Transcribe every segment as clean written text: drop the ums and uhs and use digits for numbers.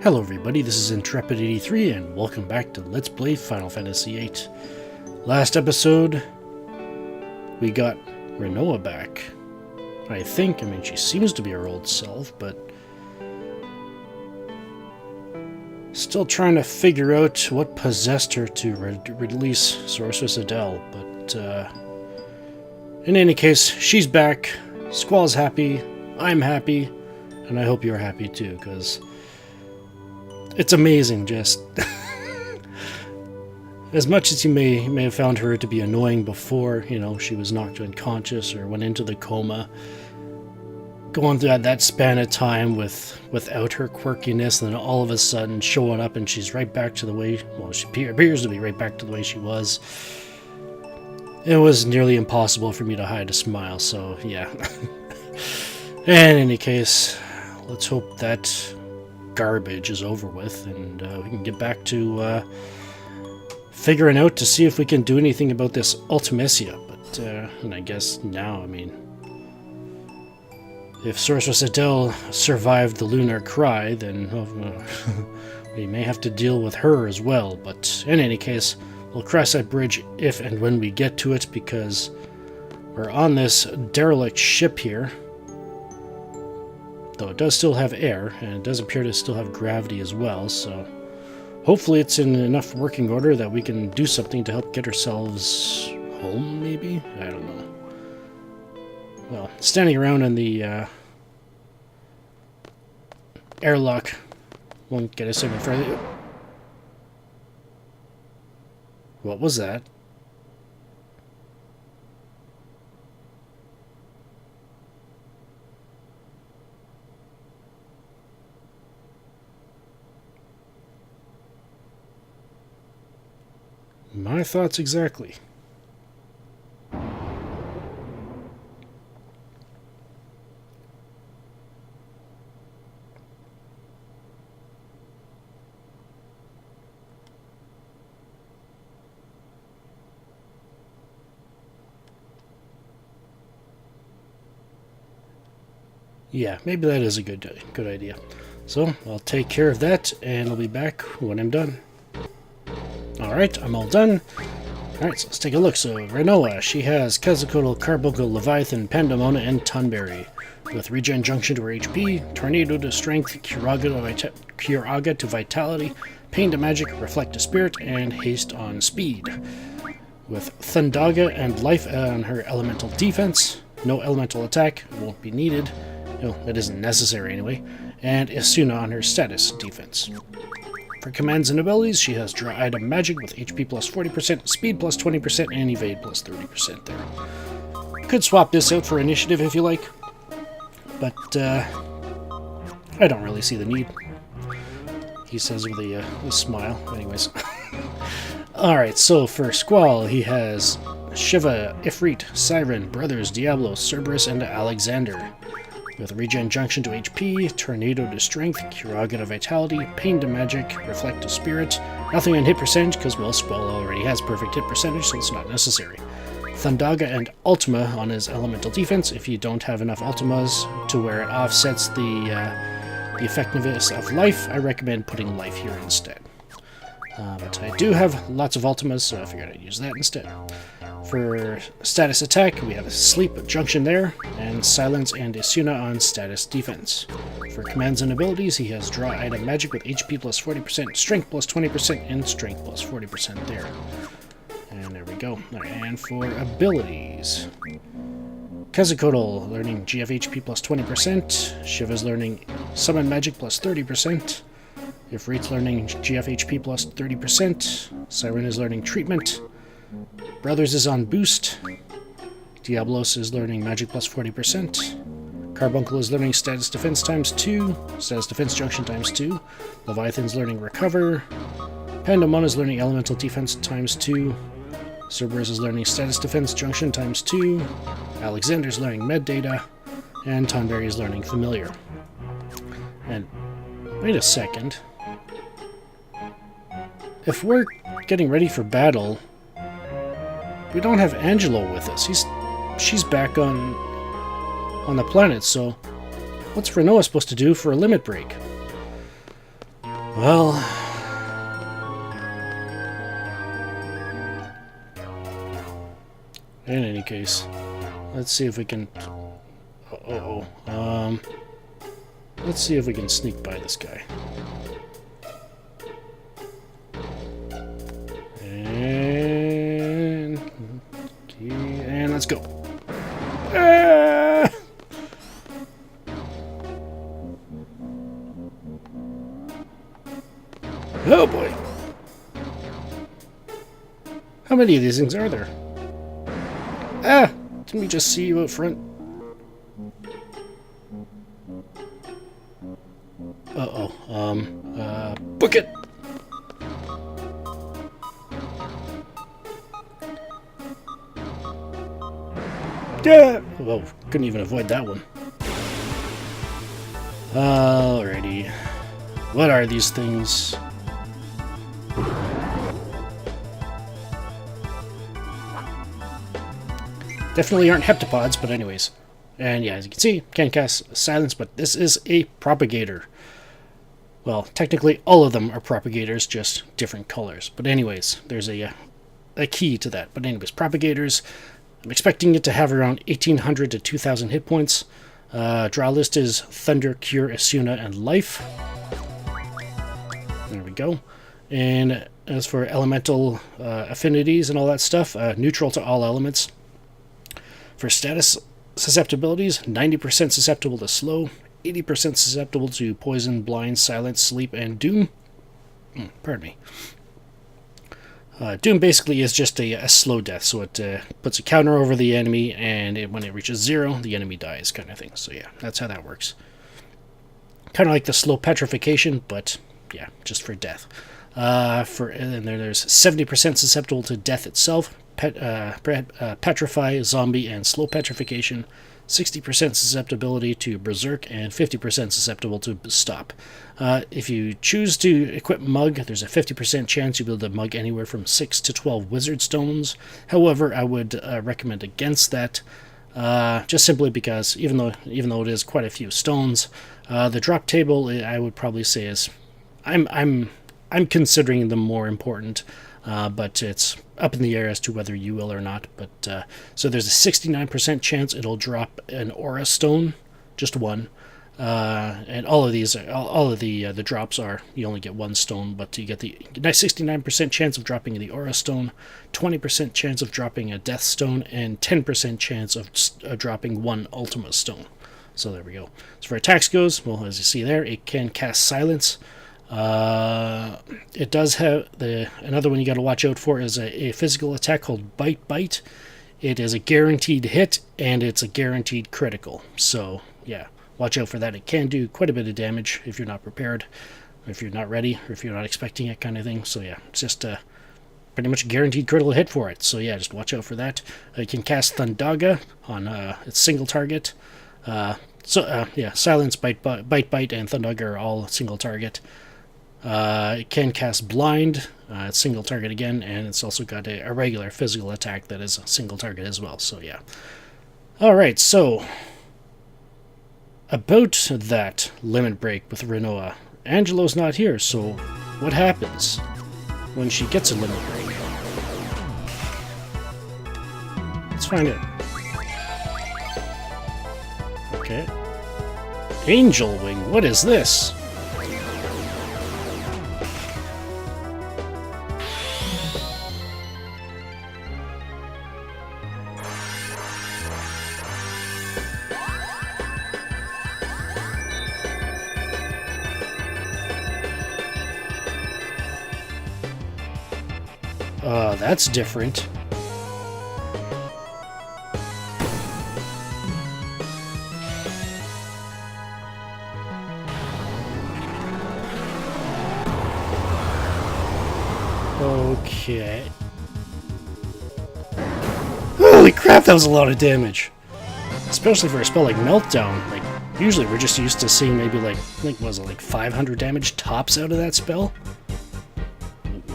Hello everybody, this is Intrepid83 and welcome back to Let's Play Final Fantasy VIII. Last episode, we got Rinoa back. I mean she seems to be her old self, but still trying to figure out what possessed her to release Sorceress Adele, but in any case, she's back, Squall's happy, I'm happy, and I hope you're happy too, because it's amazing, just as much as you may have found her to be annoying before, you know, she was knocked unconscious or went into the coma, going through that span of time without her quirkiness, and then all of a sudden showing up and she's right back to the way, well, she appears to be right back to the way she was. It was nearly impossible for me to hide a smile, so yeah. In any case, let's hope that garbage is over with and we can get back to figuring out to see if we can do anything about this Ultimecia. But and I guess now, I mean, if Sorceress Adele survived the Lunar Cry, then we may have to deal with her as well. But in any case, we'll cross that bridge if and when we get to it, because we're on this derelict ship here. Though it does still have air, and it does appear to still have gravity as well, so hopefully it's in enough working order that we can do something to help get ourselves home, maybe? I don't know. Well, standing around in the airlock won't get us any further. What was that? My thoughts exactly. Yeah, maybe that is a good idea. So, I'll take care of that, and I'll be back when I'm done. Alright, I'm all done. Alright, so let's take a look. So, Rinoa, she has Quetzalcoatl, Carbuncle, Leviathan, Pandemona, and Tonberry. With Regen Junction to her HP, Tornado to Strength, Curaga to Vitality, Pain to Magic, Reflect to Spirit, and Haste on Speed. With Thundaga and Life on her Elemental Defense, no Elemental Attack, won't be needed. No, that isn't necessary anyway. And Esuna on her Status Defense. For commands and abilities, she has Draw Item Magic with HP plus 40%, Speed plus 20%, and Evade plus 30% there. Could swap this out for Initiative if you like, but I don't really see the need, he says with a smile. Anyways. Alright, so for Squall, he has Shiva, Ifrit, Siren, Brothers, Diablo, Cerberus, and Alexander. With Regen Junction to HP, Tornado to Strength, Curaga to Vitality, Pain to Magic, Reflect to Spirit. Nothing on hit percentage, because, well, Squall already has perfect hit percentage, so it's not necessary. Thundaga and Ultima on his Elemental Defense. If you don't have enough Ultimas to where it offsets the effectiveness of Life, I recommend putting Life here instead. But I do have lots of Ultimas, so I figured I'd use that instead. For Status Attack, we have a Sleep Junction there, and Silence and Esuna on Status Defense. For commands and abilities, he has Draw Item Magic with HP plus 40%, Strength plus 20%, and Strength plus 40% there. And there we go. And for abilities, Quetzalcoatl learning GFHP plus 20%, Shiva's learning Summon Magic plus 30%, Ifrit's learning GFHP plus 30%, Siren is learning Treatment, Brothers is on Boost, Diablos is learning Magic plus 40%, Carbuncle is learning Status Defense times 2, Status Defense Junction times 2, Leviathan's learning Recover, Pandemona is learning Elemental Defense times 2, Cerberus is learning Status Defense Junction times 2, Alexander's learning Med Data, and Tonberry is learning Familiar. And wait a second. If we're getting ready for battle, we don't have Angelo with us. She's back on the planet, so what's Rinoa supposed to do for a limit break? Well, in any case, let's see if we can... let's see if we can sneak by this guy. And let's go. Ah! Oh boy. How many of these things are there? Ah! Didn't we just see you out front? Book it! Yeah! Well, couldn't even avoid that one. Alrighty. What are these things? Definitely aren't heptapods, but anyways. And yeah, as you can see, can't cast silence, but this is a propagator. Well, technically all of them are propagators, just different colors. But anyways, there's a key to that. But anyways, propagators, I'm expecting it to have around 1,800 to 2,000 hit points. Draw list is Thunder, Cure, Esuna, and Life. There we go. And as for elemental affinities and all that stuff, neutral to all elements. For status susceptibilities, 90% susceptible to slow, 80% susceptible to poison, blind, silence, sleep, and doom. Pardon me. Doom basically is just a slow death, so it puts a counter over the enemy, and when it reaches 0, the enemy dies, kind of thing. So yeah, that's how that works. Kind of like the slow petrification, but yeah, just for death. And there's 70% susceptible to death itself, petrify, zombie, and slow petrification. 60% susceptibility to berserk, and 50% susceptible to stop. If you choose to equip Mug, there's a 50% chance you'll be able to mug anywhere from 6 to 12 wizard stones. However, I would recommend against that, just simply because even though it is quite a few stones, the drop table I would probably say is I'm considering them more important. But it's up in the air as to whether you will or not. But so there's a 69% chance it'll drop an aura stone, just one. And all of the drops are you only get one stone, but you get the 69% chance of dropping the aura stone, 20% chance of dropping a death stone, and 10% chance of dropping one ultima stone. So there we go. As for attacks goes, well, as you see there, it can cast silence. It does have another one you got to watch out for is a physical attack called Bite. It is a guaranteed hit, and it's a guaranteed critical. So yeah, watch out for that. It can do quite a bit of damage if you're not prepared, or if you're not ready, or if you're not expecting it, kind of thing. So yeah, it's just pretty much a guaranteed critical hit for it. So yeah, just watch out for that. You can cast Thundaga on its single target. Yeah, silence, bite, and Thundaga are all single target. It can cast Blind, it's single target again, and it's also got a regular physical attack that is a single target as well, so yeah. Alright, so about that limit break with Rinoa. Angelo's not here, so what happens when she gets a limit break? Let's find out. Okay. Angel Wing, what is this? That's different. Okay. Holy crap, that was a lot of damage. Especially for a spell like Meltdown. Like, usually we're just used to seeing maybe like, was it like 500 damage tops out of that spell?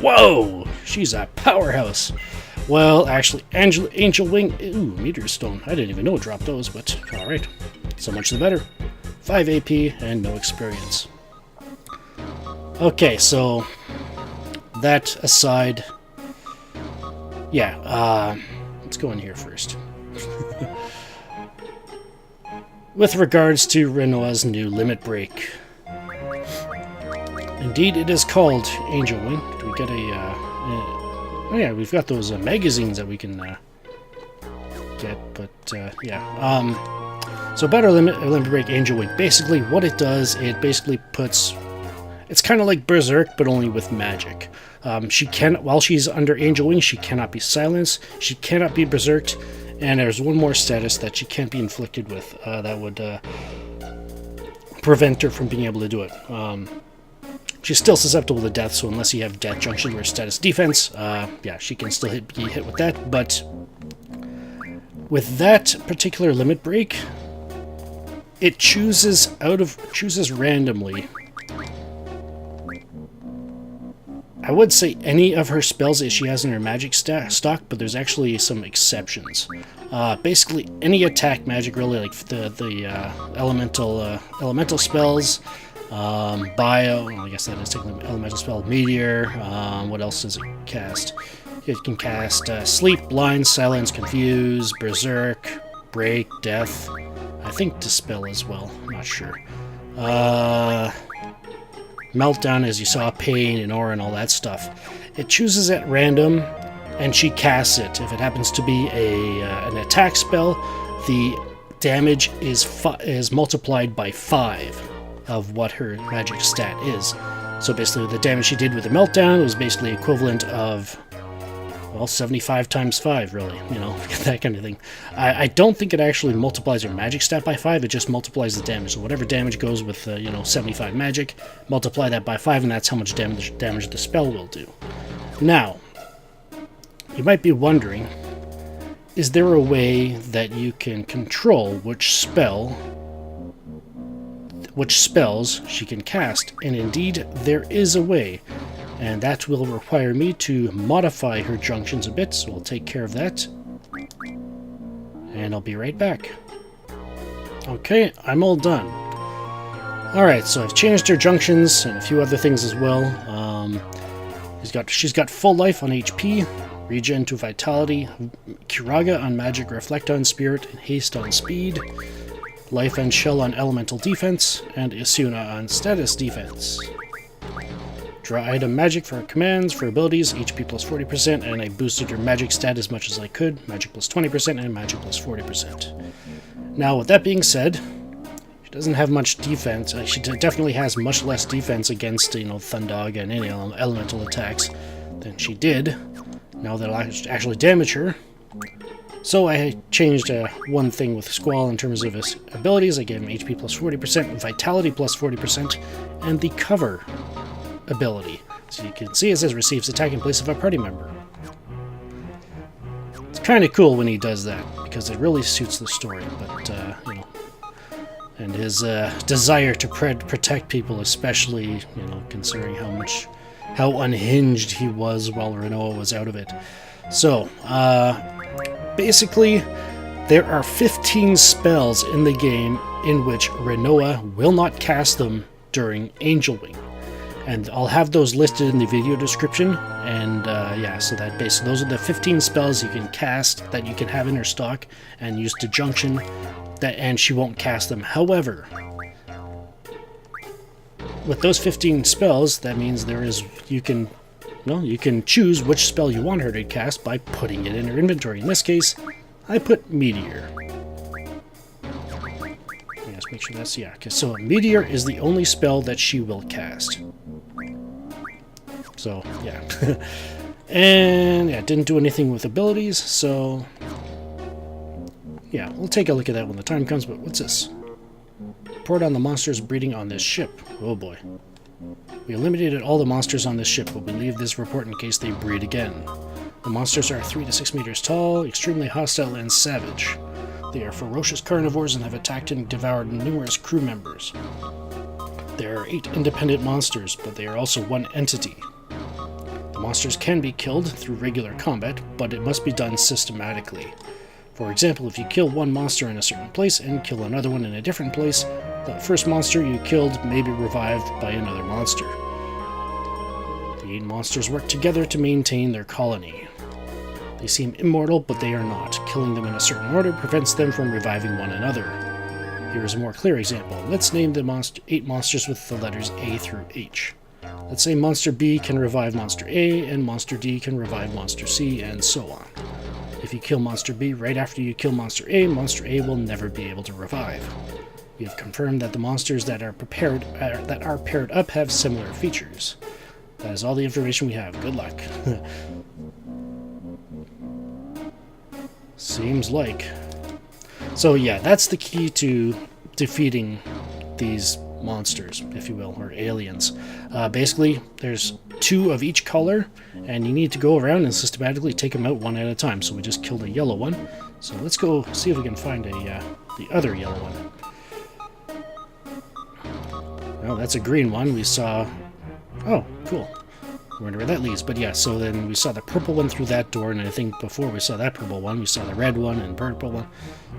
Whoa! She's a powerhouse. Well, actually, Angel Wing... Ooh, Meteor Stone. I didn't even know it dropped those, but alright. So much the better. 5 AP and no experience. Okay, so that aside, yeah, let's go in here first. With regards to Renoa's new limit break. Indeed, it is called Angel Wing. Do we get a, oh yeah, we've got those magazines that we can get, but yeah. So about our limit break Angel Wing, basically what it does, it basically puts, it's kind of like Berserk, but only with magic. She can, while she's under Angel Wing, she cannot be silenced, she cannot be berserked, and there's one more status that she can't be inflicted with that would prevent her from being able to do it. She's still susceptible to death, so unless you have Death Junction or status defense, yeah, she can still be hit with that, but with that particular limit break, it chooses randomly. I would say any of her spells that she has in her magic stock, but there's actually some exceptions. Basically, any attack magic, really, like the elemental spells, bio. Well, I guess that is technically elemental spell. Meteor. What else does it cast? It can cast Sleep, Blind, Silence, Confuse, Berserk, Break, Death. I think Dispel as well. I'm not sure. Meltdown, as you saw, Pain and Aura and all that stuff. It chooses at random, and she casts it. If it happens to be an attack spell, the damage is multiplied by 5 of what her magic stat is. So basically, the damage she did with the Meltdown was basically equivalent of, well, 75 times 5, really, you know, that kind of thing. I don't think it actually multiplies your magic stat by 5, it just multiplies the damage. So whatever damage goes with, 75 magic, multiply that by 5, and that's how much damage the spell will do. Now, you might be wondering, is there a way that you can control which spells she can cast? And indeed, there is a way. And that will require me to modify her junctions a bit, so we'll take care of that. And I'll be right back. Okay, I'm all done. Alright, so I've changed her junctions and a few other things as well. She's got full life on HP, Regen to Vitality, Curaga on Magic Reflect on Spirit, and Haste on Speed, Life and Shell on Elemental Defense, and Esuna on Status Defense. Draw item magic for her commands, for abilities, HP plus 40%, and I boosted her magic stat as much as I could, magic plus 20% and magic plus 40%. Now, with that being said, she doesn't have much defense. She definitely has much less defense against, Thundog and any elemental attacks than she did. Now that'll actually damage her. So I changed one thing with Squall in terms of his abilities. I gave him HP plus 40%, Vitality plus 40%, and the Cover ability. So you can see it says receives attack in place of a party member. It's kind of cool when he does that, because it really suits the story, but, and his desire to protect people, especially, considering how unhinged he was while Renoa was out of it. So, basically, there are 15 spells in the game in which Renoa will not cast them during Angel Wing. And I'll have those listed in the video description, and yeah, so that basically those are the 15 spells you can cast that you can have in her stock and use to junction, and she won't cast them. However, with those 15 spells, that means you can choose which spell you want her to cast by putting it in her inventory. In this case, I put Meteor. Let's make sure that's, yeah. So Meteor is the only spell that she will cast. So, yeah. And, yeah, didn't do anything with abilities, so... Yeah, we'll take a look at that when the time comes, but what's this? Report on the monsters breeding on this ship. Oh boy. We eliminated all the monsters on this ship, but we leave this report in case they breed again. The monsters are 3 to 6 meters tall, extremely hostile and savage. They are ferocious carnivores and have attacked and devoured numerous crew members. There are 8 independent monsters, but they are also one entity. The monsters can be killed through regular combat, but it must be done systematically. For example, if you kill one monster in a certain place and kill another one in a different place, the first monster you killed may be revived by another monster. The 8 monsters work together to maintain their colony. They seem immortal, but they are not. Killing them in a certain order prevents them from reviving one another. Here is a more clear example. Let's name the 8 monsters with the letters A through H. Let's say Monster B can revive Monster A, and Monster D can revive Monster C, and so on. If you kill Monster B right after you kill Monster A will never be able to revive. We have confirmed that the monsters that are paired up have similar features. That is all the information we have. Good luck. Seems like. So yeah, that's the key to defeating these monsters, if you will, or aliens. Basically, there's 2 of each color, and you need to go around and systematically take them out one at a time. So we just killed a yellow one. So let's go see if we can find the other yellow one. Oh, that's a green one. We saw... Oh, cool. I wonder where that leads. But yeah, so then we saw the purple one through that door, and I think before we saw that purple one, we saw the red one and purple one.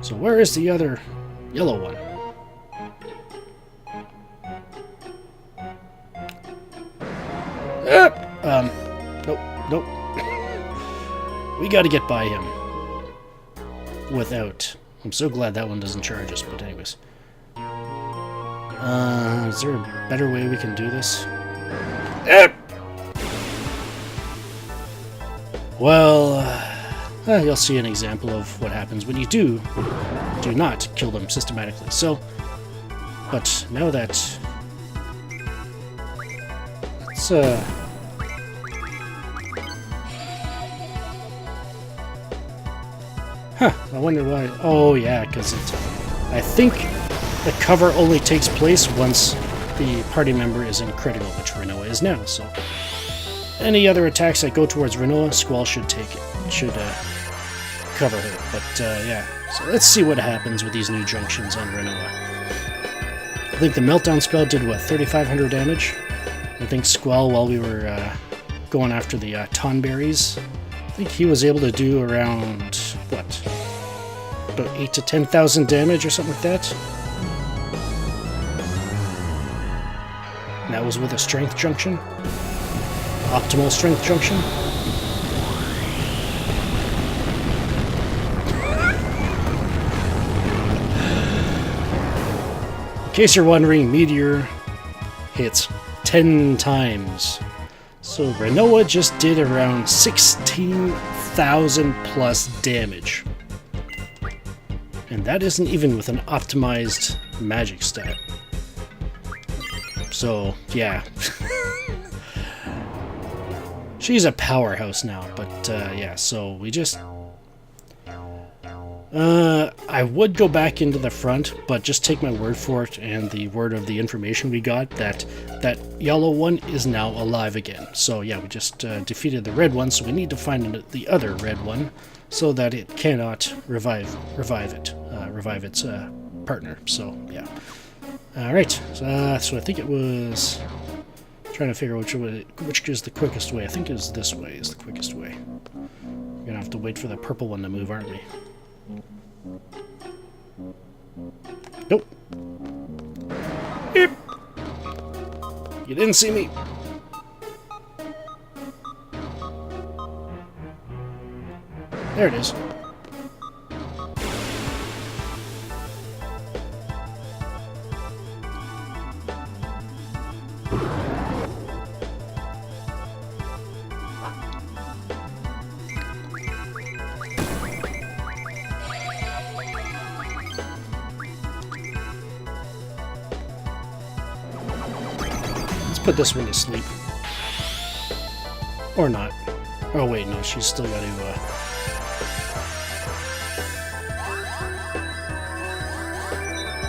So where is the other yellow one? Nope. We gotta get by him. Without... I'm so glad that one doesn't charge us, but anyways. Is there a better way we can do this? Well, you'll see an example of what happens when you do not kill them systematically. So, but now that... Let's, I wonder why... Oh, yeah, because I think the cover only takes place once the party member is in critical, which Renoa is now, so... Any other attacks that go towards Renoa, Squall should take it. Should cover her. But yeah, so let's see what happens with these new junctions on Renoa. I think the Meltdown spell did, what, 3,500 damage? I think Squall, while we were going after the Tonberries, I think he was able to do around, what, about 8,000 to 10,000 damage or something like that? And that was with a strength junction? Optimal strength junction? In case you're wondering, Meteor hits 10 times. So Renoa just did around 16,000 plus damage. And that isn't even with an optimized magic stat. So, yeah. She's a powerhouse now, but yeah, so we just... I would go back into the front, but just take my word for it and the word of the information we got that that yellow one is now alive again. So yeah, we just defeated the red one, so we need to find the other red one so that it cannot revive its partner. So yeah. All right, so I think it was... Trying to figure out which is the quickest way. I think is this way is the quickest way. We're gonna have to wait for the purple one to move, aren't we? Nope. Yep. You didn't see me. There it is. Put this one to sleep. Or not. Oh wait, no, she's still got to...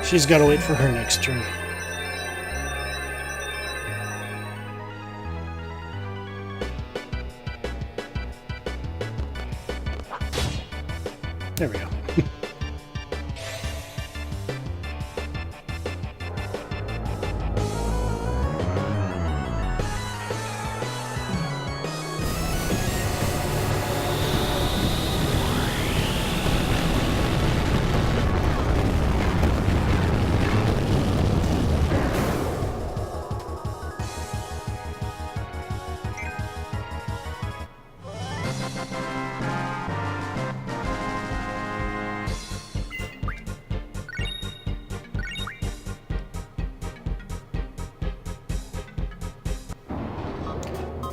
She's got to wait for her next turn. There we go.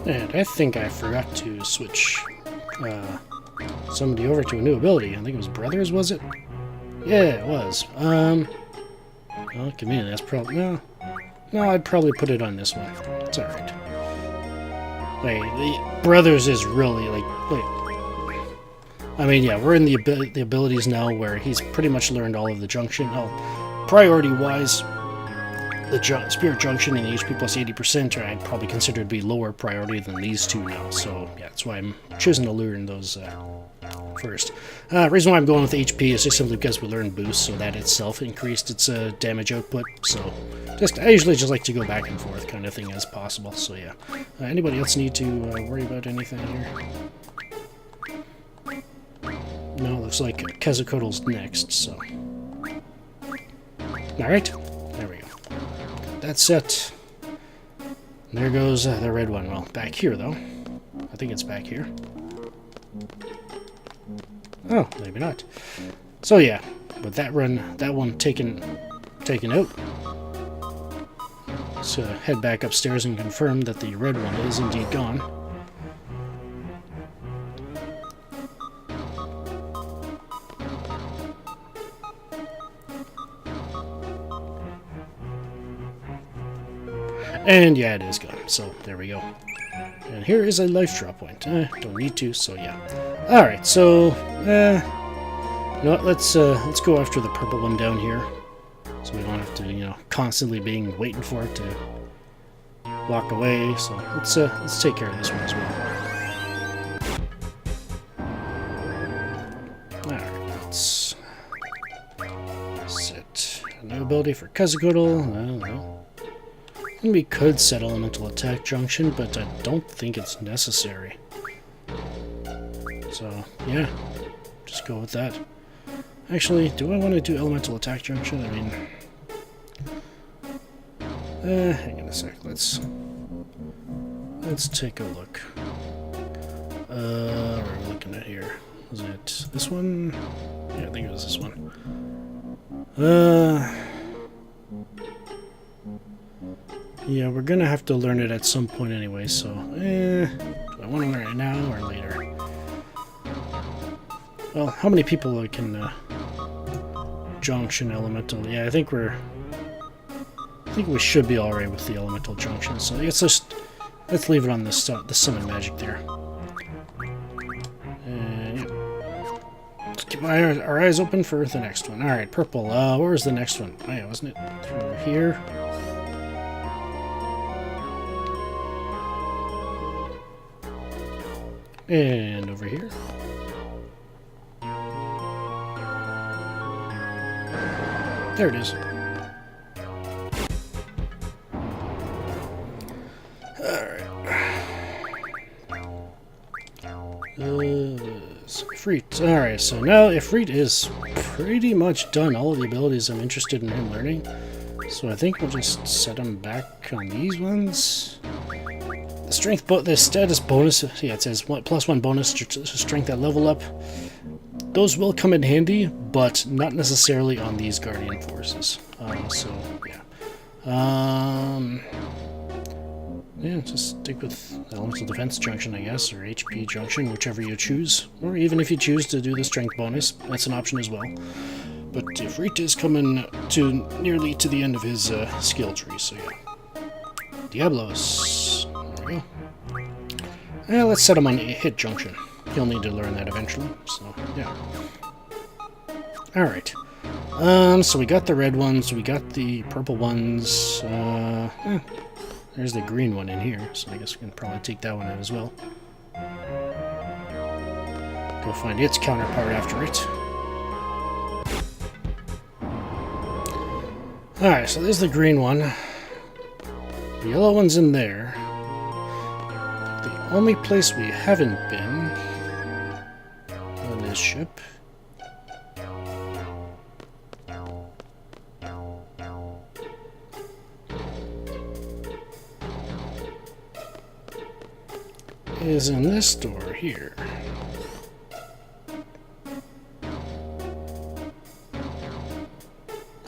And I think I forgot to switch somebody over to a new ability. I think it was Brothers, was it? Yeah, it was. Well, convenient. That's probably no. I'd probably put it on this one. It's all right. Wait, the Brothers is really like. Wait. I mean, yeah, we're in the abilities now where he's pretty much learned all of the junction. Oh, priority-wise, the Spirit Junction and the HP plus 80% I'd probably consider to be lower priority than these two now. So, yeah, that's why I'm choosing to learn those first. Reason why I'm going with HP is just simply because we learned Boost, so that itself increased its damage output. So, I usually just like to go back and forth kind of thing as possible. So, yeah. Anybody else need to worry about anything here? No, looks like Quetzalcoatl's next, so... Alright, there we go. That's it. There goes the red one. Well, back here, though. I think it's back here. Oh, maybe not. So, yeah, with that one taken out. Let's head back upstairs and confirm that the red one is indeed gone. And yeah, it is gone. So there we go. And here is a life drop point. Don't need to, so yeah. All right, so you know what, let's go after the purple one down here, so we don't have to constantly waiting for it to walk away. So let's take care of this one as well. All right, let's set a new ability for Quetzalcoatl. I don't know. We could set Elemental Attack Junction, but I don't think it's necessary. So, yeah, just go with that. Actually, do I want to do Elemental Attack Junction? I mean, hang on a sec. Let's take a look. What are we looking at here? Was it this one? Yeah, I think it was this one. Yeah, we're gonna have to learn it at some point anyway, so, do I want to learn it now or later? Well, how many people can, Junction Elemental? Yeah, I think we should be alright with the Elemental Junction, so let's leave it on the Summon Magic there. And, yeah. Let's keep our eyes open for the next one. Alright, purple, where was the next one? Oh yeah, wasn't it through here? And over here. There it is. Alright. Ifrit. Alright, so now Ifrit is pretty much done all of the abilities I'm interested in him learning. So I think we'll just set him back on these ones. The status bonus, yeah, it says +1 bonus to strength at level up. Those will come in handy, but not necessarily on these Guardian Forces. So, yeah. Yeah, just stick with Elemental Defense Junction, I guess, or HP Junction, whichever you choose. Or even if you choose to do the strength bonus, that's an option as well. But Ifrit is coming nearly to the end of his skill tree, so yeah. Diablos. Let's set him on Hit Junction. He'll need to learn that eventually, so yeah. Alright. So we got the red ones, we got the purple ones. There's the green one in here, so I guess we can probably take that one out as well. Go find its counterpart after it. Alright, so there's the green one. The yellow one's in there. The only place we haven't been on this ship is in this door here.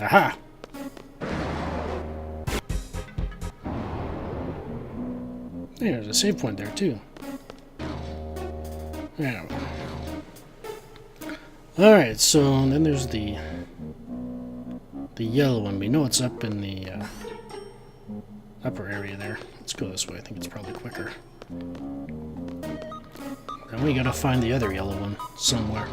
Aha! Hey, there's a save point there too. Yeah. Alright, so then there's the yellow one. We know it's up in the upper area there. Let's go this way. I think it's probably quicker. Then we gotta find the other yellow one somewhere.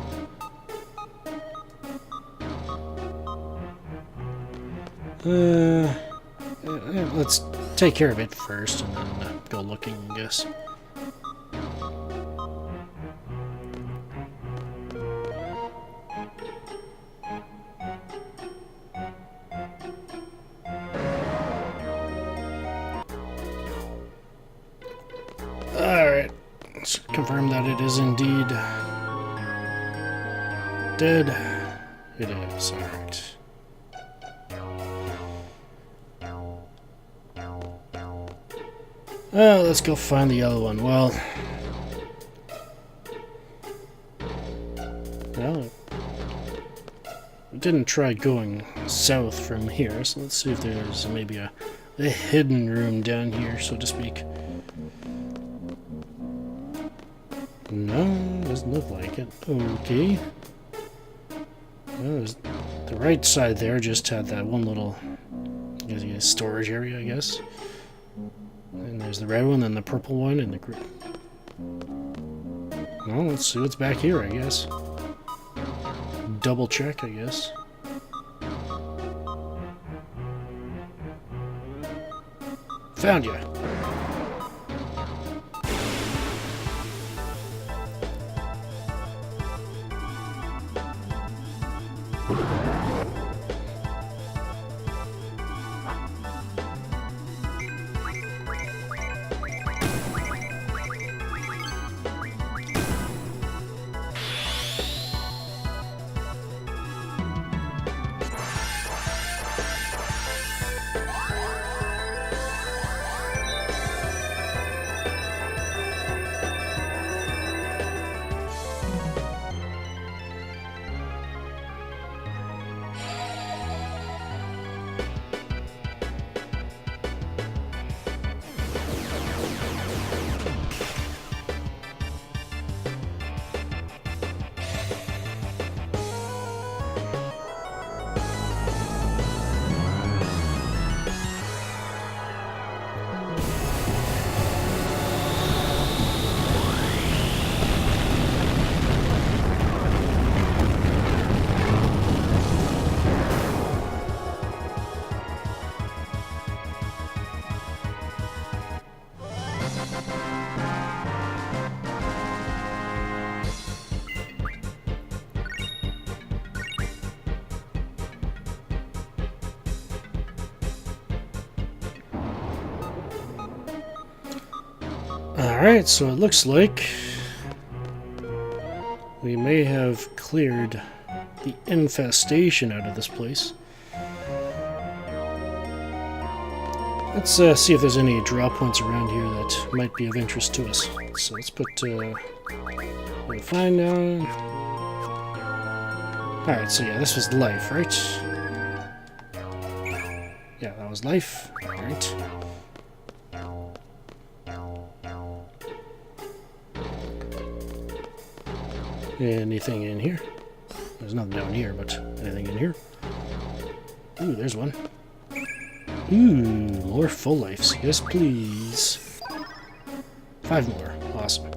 Let's take care of it first and then go looking, I guess. Alright, let's confirm that it is indeed dead. It is, alright. Let's go find the yellow one. Well, we didn't try going south from here, so let's see if there's maybe a hidden room down here, so to speak. No, doesn't look like it. Okay. Well, the right side there just had that one little storage area, I guess. And there's the red one and the purple one and the green. Well, let's see what's back here, I guess. Double check, I guess. Found you. Alright, so it looks like we may have cleared the infestation out of this place. Let's see if there's any draw points around here that might be of interest to us. So let's put find down. Alright, so yeah, this was life, right? Yeah, that was life. Alright. Anything in here? There's nothing down here, but anything in here? Ooh, there's one. Ooh, more full lives. Yes, please. 5 more. Awesome.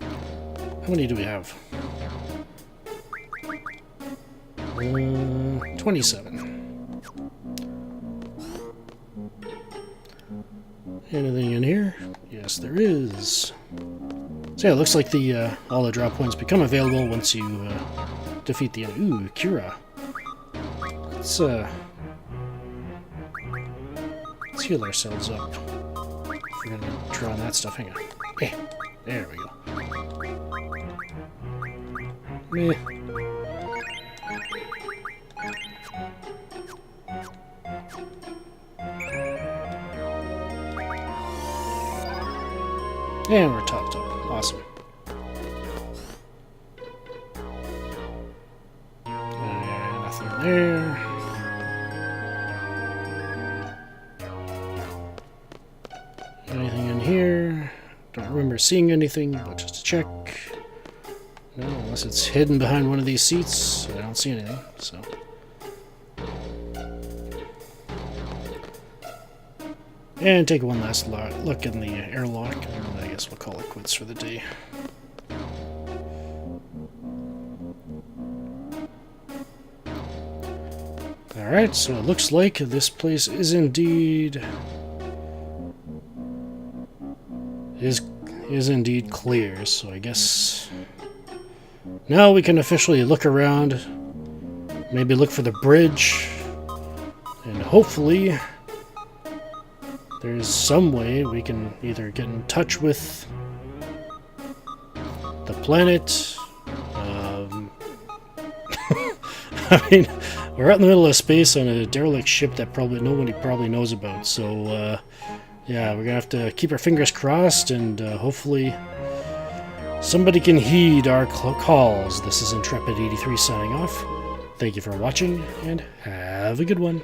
How many do we have? 27. Anything in here? Yes, there is. So yeah, it looks like the all the draw points become available once you defeat the enemy. Ooh, Cura. Let's heal ourselves up. If we're gonna draw on that stuff, hang on. Eh, there we go. Meh. And we're topped up. Awesome. Nothing there. remember seeing anything, but just to check. No, unless it's hidden behind one of these seats, I don't see anything, so. And take one last look in the airlock, and I guess we'll call it quits for the day. Alright, so it looks like this place is indeed clear, so I guess now we can officially look around, maybe look for the bridge, and hopefully there's some way we can either get in touch with the planet. I mean, we're out in the middle of space on a derelict ship that nobody probably knows about. So, yeah, we're gonna have to keep our fingers crossed, and hopefully somebody can heed our calls. This is Intrepid83 signing off. Thank you for watching, and have a good one.